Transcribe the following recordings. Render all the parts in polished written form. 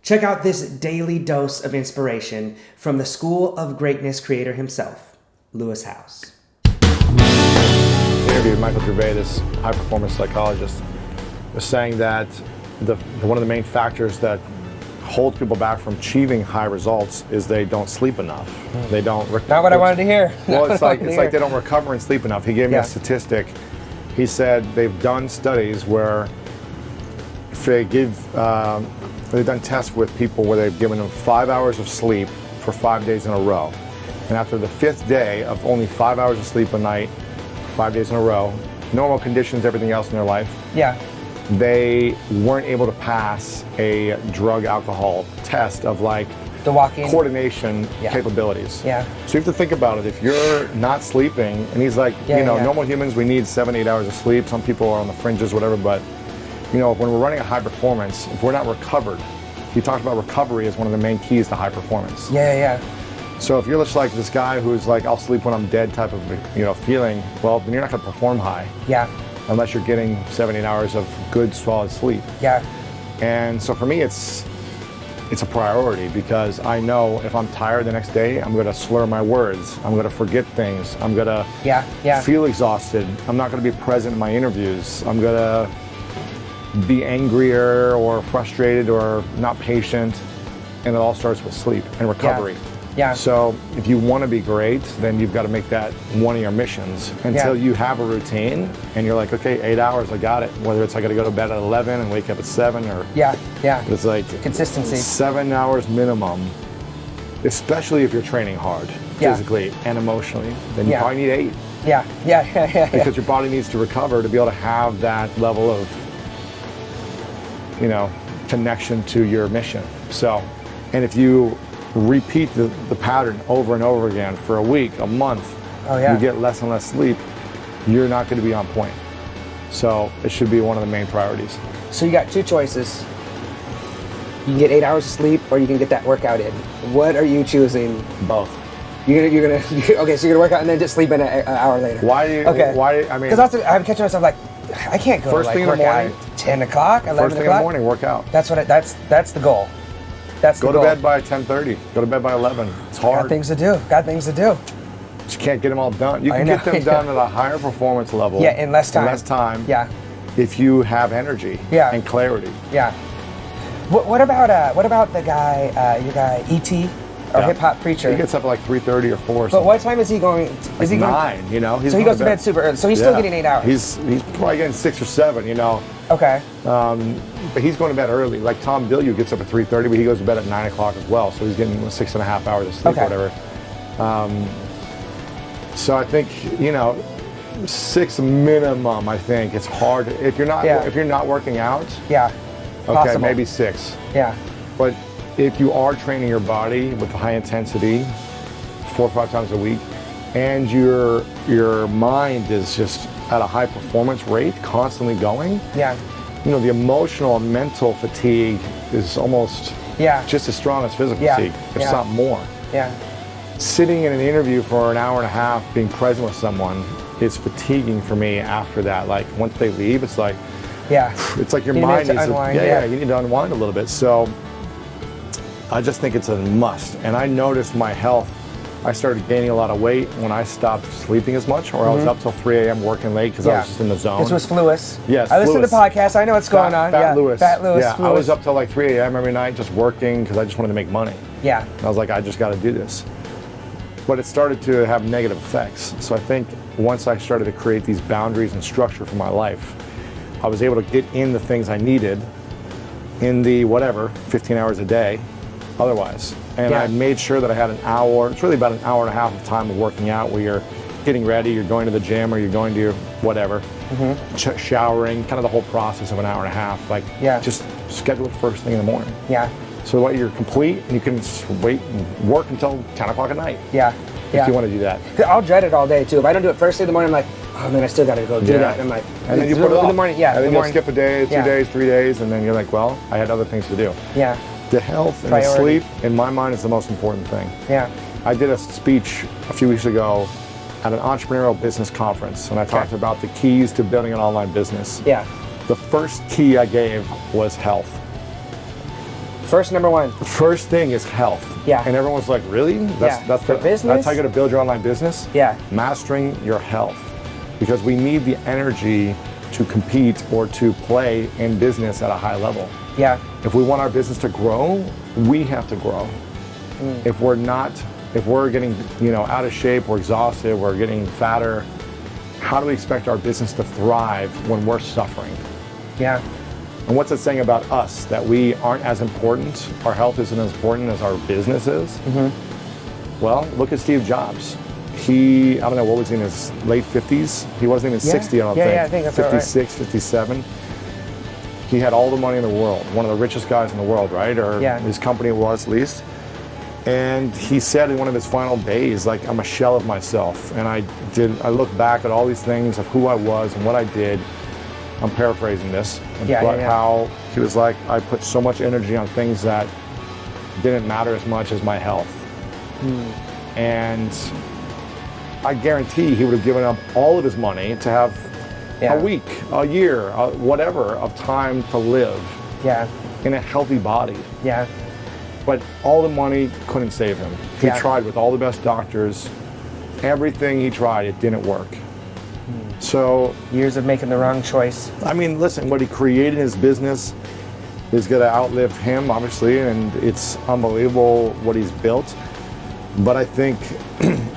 Check out this daily dose of inspiration from the School of Greatness creator himself, Lewis Howes. I interviewed Michael Gervais, this high-performance psychologist, was saying that one of the main factors that holds people back from achieving high results is they don't sleep enough. They don't. Not what I wanted to hear. Well, it's like they don't recover and sleep enough. He gave me a statistic. He said they've done studies where if they give, they've done tests with people where they've given them 5 hours of sleep for 5 days in a row, and after the 5th day of only 5 hours of sleep a night, 5 days in a row, normal conditions, everything else in their life. Yeah. They weren't able to pass a drug alcohol test of like the walking coordination capabilities. Yeah. So you have to think about it. If you're not sleeping, and he's like, normal humans, we need 7-8 hours of sleep. Some people are on the fringes, whatever, but when we're running a high performance, if we're not recovered, he talked about recovery as one of the main keys to high performance. So if you're just like this guy who's like, I'll sleep when I'm dead type of feeling, well, then you're not going to perform high. Unless you're getting 7-8 hours of good, solid sleep. And so for me, it's a priority because I know if I'm tired the next day, I'm going to slur my words. I'm going to forget things. I'm going to feel exhausted. I'm not going to be present in my interviews. I'm going to be angrier or frustrated or not patient. And it all starts with sleep and recovery. So if you want to be great, then you've got to make that one of your missions until you have a routine and you're like, okay, 8 hours, I got it. Whether it's I got to go to bed at 11 and wake up at 7 or it's like consistency. 7 hours minimum, especially if you're training hard physically and emotionally, then you probably need 8. Because your body needs to recover to be able to have that level of, connection to your mission. So, and if you repeat the pattern over and over again for a week, a month, you get less and less sleep, you're not going to be on point. So it should be one of the main priorities. So you got two choices. You can get 8 hours of sleep or you can get that workout in. What are you choosing? Both. Okay, so you're gonna work out and then just sleep in an hour later. Why? I mean, because I'm catching myself like, I can't go first to thing in the morning, 10 o'clock, 11 First thing in the morning, work out. That's the goal. Go to bed by 10:30. Go to bed by 11. It's hard. Got things to do. Just can't get them all done. You can get them done at a higher performance level. In less time. If you have energy. And clarity. What about the guy, your guy E.T. or hip hop preacher? He gets up at like 3:30 or 4. But what time is he going? Is he 9? So he goes to bed super early. So he's still getting 8 hours. He's probably getting 6 or 7. Okay. But he's going to bed early. Like Tom Bilyeu gets up at 3:30, but he goes to bed at 9 o'clock as well. So he's getting 6.5 hours of sleep or whatever. So I think 6 minimum. I think it's hard if you're not working out. Okay, maybe 6. But if you are training your body with high intensity 4 or 5 times a week, and your mind is just at a high performance rate, constantly going. The emotional and mental fatigue is almost just as strong as physical fatigue, if not more. Sitting in an interview for an hour and a half, being present with someone, is fatiguing for me after that. Like once they leave, it's like it's like your mind needs to unwind. You need to unwind a little bit. So I just think it's a must. And I noticed my health. I started gaining a lot of weight when I stopped sleeping as much, or I was up till 3 a.m. working late because I was just in the zone. This was Lewis. Yes, I listen to podcasts. I know what's going on. Fat Lewis. Fat Lewis. Yeah, I was up till like 3 a.m. every night just working because I just wanted to make money. And I was like, I just got to do this. But it started to have negative effects. So I think once I started to create these boundaries and structure for my life, I was able to get in the things I needed in the 15 hours a day otherwise. And I made sure that I had an hour, it's really about an hour and a half of time of working out where you're getting ready, you're going to the gym, or you're going to your showering, kind of the whole process of an hour and a half. Just schedule it first thing in the morning. So that you're complete and you can wait and work until 10 o'clock at night. If you want to do that. I'll dread it all day too. If I don't do it first thing in the morning, I'm like, oh man, I still got to go do that. And I'm like, and then you put it off. In the morning, and then you'll skip a day, 2 days, 3 days, and then you're like, well, I had other things to do. The health and the sleep, in my mind, is the most important thing. I did a speech a few weeks ago at an entrepreneurial business conference, and I talked about the keys to building an online business. The first key I gave was health. First, number one. The first thing is health. Yeah. And everyone's like, really? That's for business? That's how you're going to build your online business? Yeah. Mastering your health. Because we need the energy to compete or to play in business at a high level. Yeah. If we want our business to grow, we have to grow. If we're getting, out of shape, we're exhausted, we're getting fatter, how do we expect our business to thrive when we're suffering? Yeah. And what's it saying about us? That we aren't as important, our health isn't as important as our business is? Mm-hmm. Well, look at Steve Jobs. I don't know, what was he in his late 50s? He wasn't even 60, I don't think. Yeah, I think that's 56, right. 57. He had all the money in the world, one of the richest guys in the world, right? Or his company was, at least. And he said in one of his final days, like, I'm a shell of myself. And I look back at all these things of who I was and what I did. I'm paraphrasing this. How he was like, I put so much energy on things that didn't matter as much as my health. And I guarantee he would have given up all of his money to have a week, a year, whatever, of time to live in a healthy body. Yeah. But all the money couldn't save him. He tried with all the best doctors. Everything he tried, it didn't work. So years of making the wrong choice. I mean, listen, what he created in his business is going to outlive him, obviously, and it's unbelievable what he's built. But I think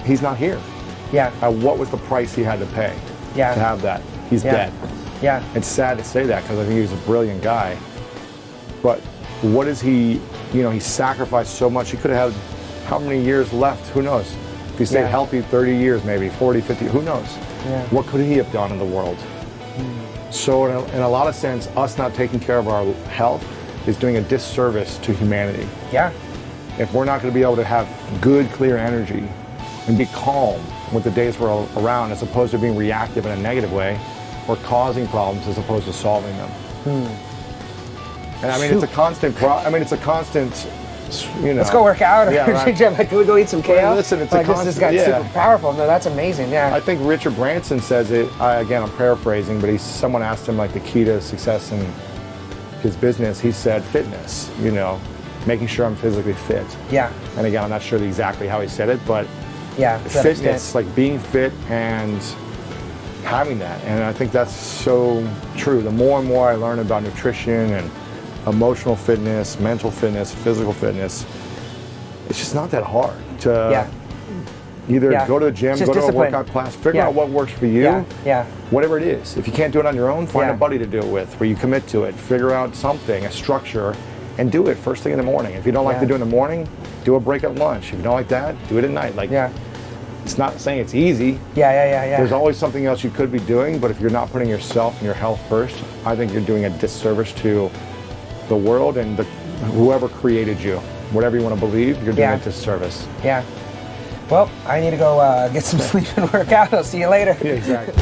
he's not here. Yeah. What was the price he had to pay to have that? He's dead. Yeah. It's sad to say that because I think he was a brilliant guy. But what is he, he sacrificed so much. He could have had how many years left? Who knows? If he stayed healthy 30 years, maybe 40, 50, who knows? Yeah. What could he have done in the world? So in a lot of sense, us not taking care of our health is doing a disservice to humanity. Yeah. If we're not going to be able to have good, clear energy and be calm with the days we're around, as opposed to being reactive in a negative way, we're causing problems as opposed to solving them. And I mean, it's a constant let's go work out. Yeah, right. Can we go eat some kale? Well, listen, it's a constant. This guy's super powerful. No, that's amazing. Yeah. I think Richard Branson says it. Again, I'm paraphrasing, but someone asked him like the key to success in his business. He said fitness. Making sure I'm physically fit. Yeah. And again, I'm not sure exactly how he said it, but fitness, like being fit and having that. And I think that's so true. The more and more I learn about nutrition and emotional fitness, mental fitness, physical fitness, it's just not that hard to either go to the gym, go to a workout class, figure out what works for you, whatever it is. If you can't do it on your own, find a buddy to do it with, where you commit to it, figure out something, a structure, and do it first thing in the morning. If you don't like to do it in the morning, do a break at lunch. If you don't like that, do it at night. It's not saying it's easy. There's always something else you could be doing, but if you're not putting yourself and your health first, I think you're doing a disservice to the world and whoever created you. Whatever you want to believe, you're doing a disservice. Yeah. Well, I need to go get some sleep and work out. I'll see you later. Yeah, exactly.